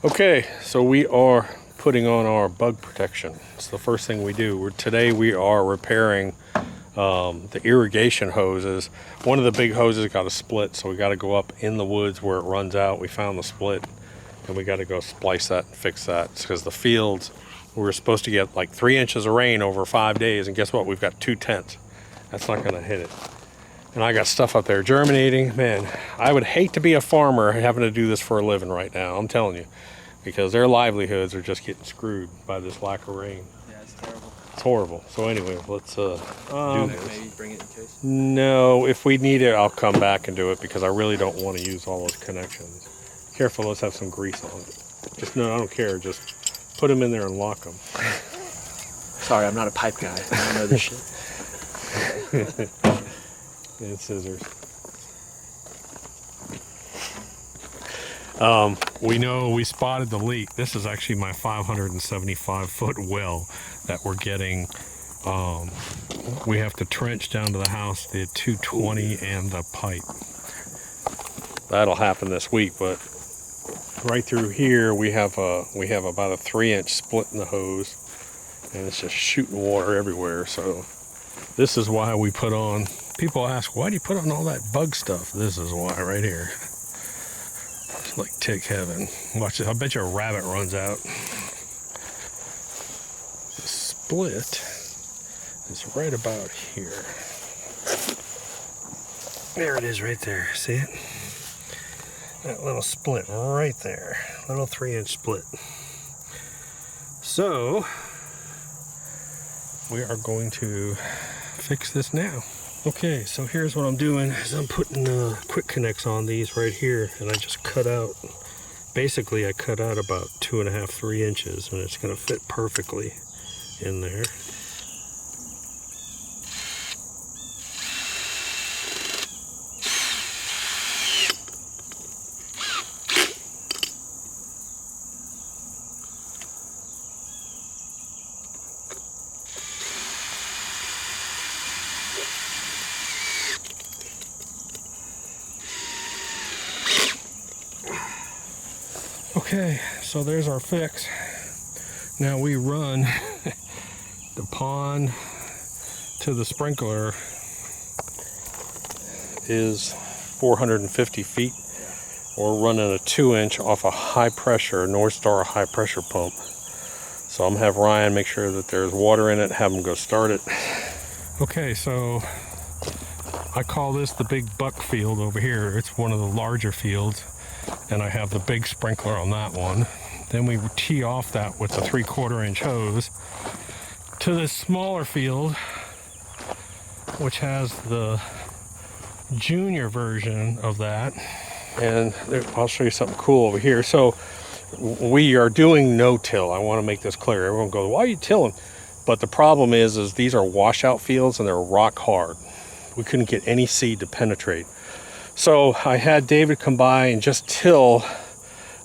Okay, so we are putting on our bug protection. It's the first thing we do. Today we are repairing the irrigation hoses. One of the big hoses got a split, so we got to go up in the woods where it runs out. We found the split, and we got to go splice that and fix that. It's because the fields, we were supposed to get like 3 inches of rain over 5 days, and guess what? We've got 2/10. That's not going to hit it. And I got stuff up there germinating. Man, I would hate to be a farmer having to do this for a living right now, I'm telling you, because their livelihoods are just getting screwed by this lack of rain. Yeah, it's terrible. It's horrible. So anyway, let's do this. Maybe bring it in case. No, if we need it, I'll come back and do it because I really don't want to use all those connections. Careful, let's have some grease on it. Just, no, I don't care. Just put them in there and lock them. Sorry, I'm not a pipe guy. I don't know this shit. And scissors. We know we spotted the leak. This is actually my 575-foot well that we're getting. We have to trench down to the house, the 220 and the pipe. That'll happen this week, but right through here we have about a 3-inch split in the hose, and it's just shooting water everywhere. So this is why we put on. People ask, why do you put on all that bug stuff? This is why, right here. It's like tick heaven. Watch this. I bet you a rabbit runs out. The split is right about here. There it is right there. See it? That little split right there. Little 3-inch split. So we are going to fix this now. Okay, so here's what I'm doing is I'm putting quick connects on these right here, and I just cut out, basically I cut out about 2.5, 3 inches, and it's going to fit perfectly in there. Okay, so there's our fix. Now we run the pond to the sprinkler is 450 feet. We're running a 2-inch off a high pressure, North Star high pressure pump. So I'm gonna have Ryan make sure that there's water in it, have him go start it. Okay, so I call this the big buck field over here. It's one of the larger fields, and I have the big sprinkler on that one. Then we tee off that with the 3/4 inch hose to this smaller field, which has the junior version of that. And I'll show you something cool over here. So we are doing no-till. I want to make this clear. Everyone goes, why are you tilling? But the problem is these are washout fields and they're rock hard. We couldn't get any seed to penetrate. So I had David come by and just till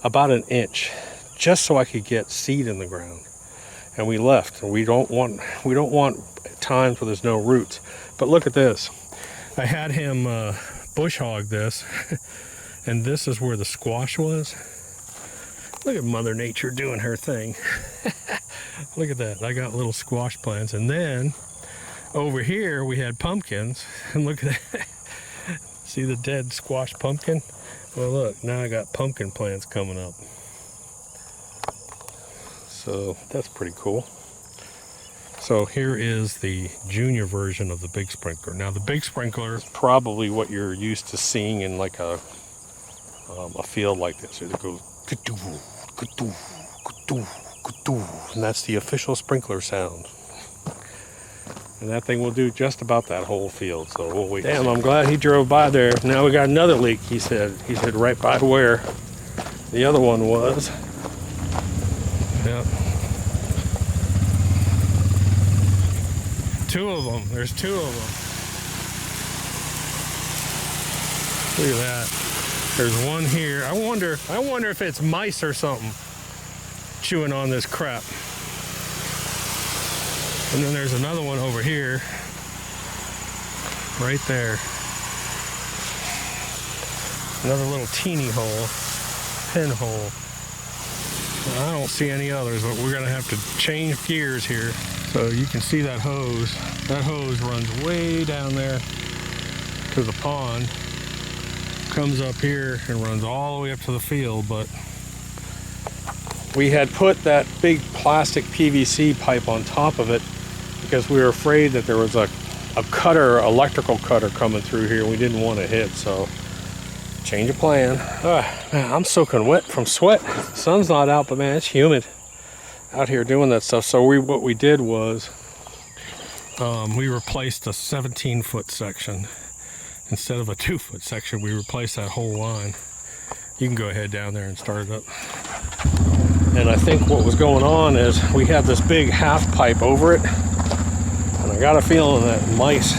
about 1 inch, just so I could get seed in the ground. And we left. And we don't want times where there's no roots. But look at this. I had him bush hog this, and this is where the squash was. Look at Mother Nature doing her thing. Look at that. I got little squash plants, and then over here we had pumpkins, and look at that. See the dead squash pumpkin? Well, look, now I got pumpkin plants coming up. So that's pretty cool. So here is the junior version of the big sprinkler. Now the big sprinkler is probably what you're used to seeing in like a field like this. It goes ka-doo, ka-doo, ka-doo, ka-doo, and that's the official sprinkler sound. And that thing will do just about that whole field, so we'll wait. Damn, I'm glad he drove by there. Now we got another leak, he said. He said right by where the other one was. Yep. 2 of them. There's 2 of them. Look at that. There's one here. I wonder if it's mice or something chewing on this crap. And then there's another one over here, right there. Another little teeny hole, pinhole. I don't see any others, but we're gonna have to change gears here. So you can see that hose. That hose runs way down there to the pond, comes up here and runs all the way up to the field. But we had put that big plastic PVC pipe on top of it because we were afraid that there was a cutter, electrical cutter coming through here. We didn't want to hit, so change of plan. Man, I'm soaking wet from sweat. The sun's not out, but man, it's humid out here doing that stuff. So what we did was we replaced a 17-foot section. Instead of a 2-foot section, we replaced that whole line. You can go ahead down there and start it up. And I think what was going on is we had this big half pipe over it, and I got a feeling that mice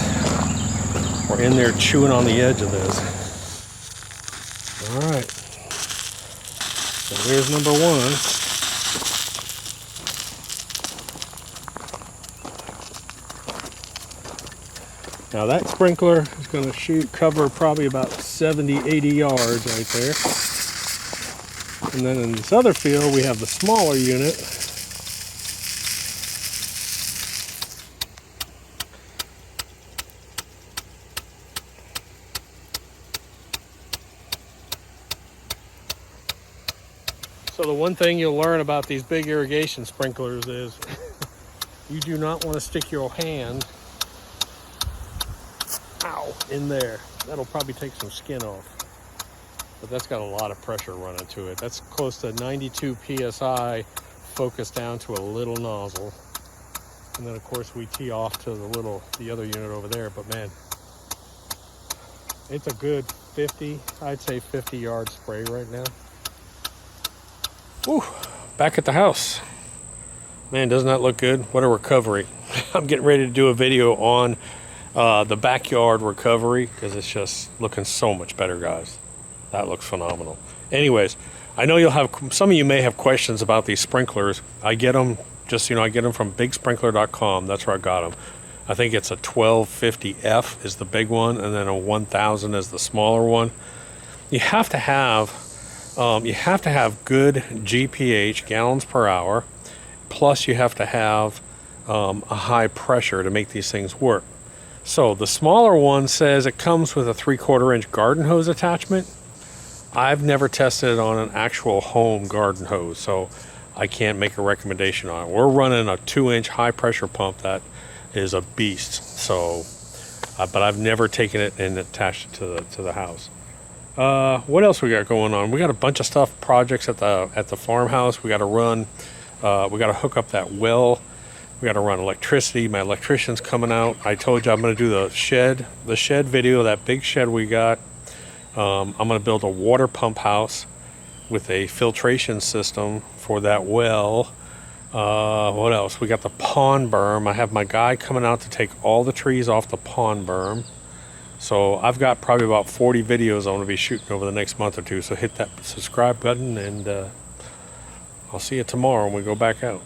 were in there chewing on the edge of this. All right, so here's number one. Now that sprinkler is going to cover probably about 70, 80 yards right there. And then in this other field, we have the smaller unit. So the one thing you'll learn about these big irrigation sprinklers is you do not want to stick your hand in there. That'll probably take some skin off, but that's got a lot of pressure running to it. That's close to 92 psi focused down to a little nozzle, and then of course we tee off to the other unit over there. But man, it's a good 50, I'd say 50 yard spray right now. Whew, back at the house. Man, doesn't that look good? What a recovery. I'm getting ready to do a video on the backyard recovery because it's just looking so much better, guys. That looks phenomenal. Anyways, I know some of you may have questions about these sprinklers. I get them I get them from bigsprinkler.com. That's where I got them. I think it's a 1250F is the big one, and then a 1000 is the smaller one. You have to have good GPH, gallons per hour, plus you have to have a high pressure to make these things work. So the smaller one says it comes with a 3/4 inch garden hose attachment. I've never tested it on an actual home garden hose, so I can't make a recommendation on it. We're running a 2-inch high pressure pump that is a beast. So, but I've never taken it and attached it to the house. What else we got going on? We got a bunch of projects at the farmhouse. We got to run. We got to hook up that well. We got to run electricity. My electrician's coming out. I told you I'm going to do the shed video, that big shed we got. I'm going to build a water pump house with a filtration system for that well. What else? We got the pond berm. I have my guy coming out to take all the trees off the pond berm. So I've got probably about 40 videos I'm going to be shooting over the next month or two. So hit that subscribe button, and I'll see you tomorrow when we go back out.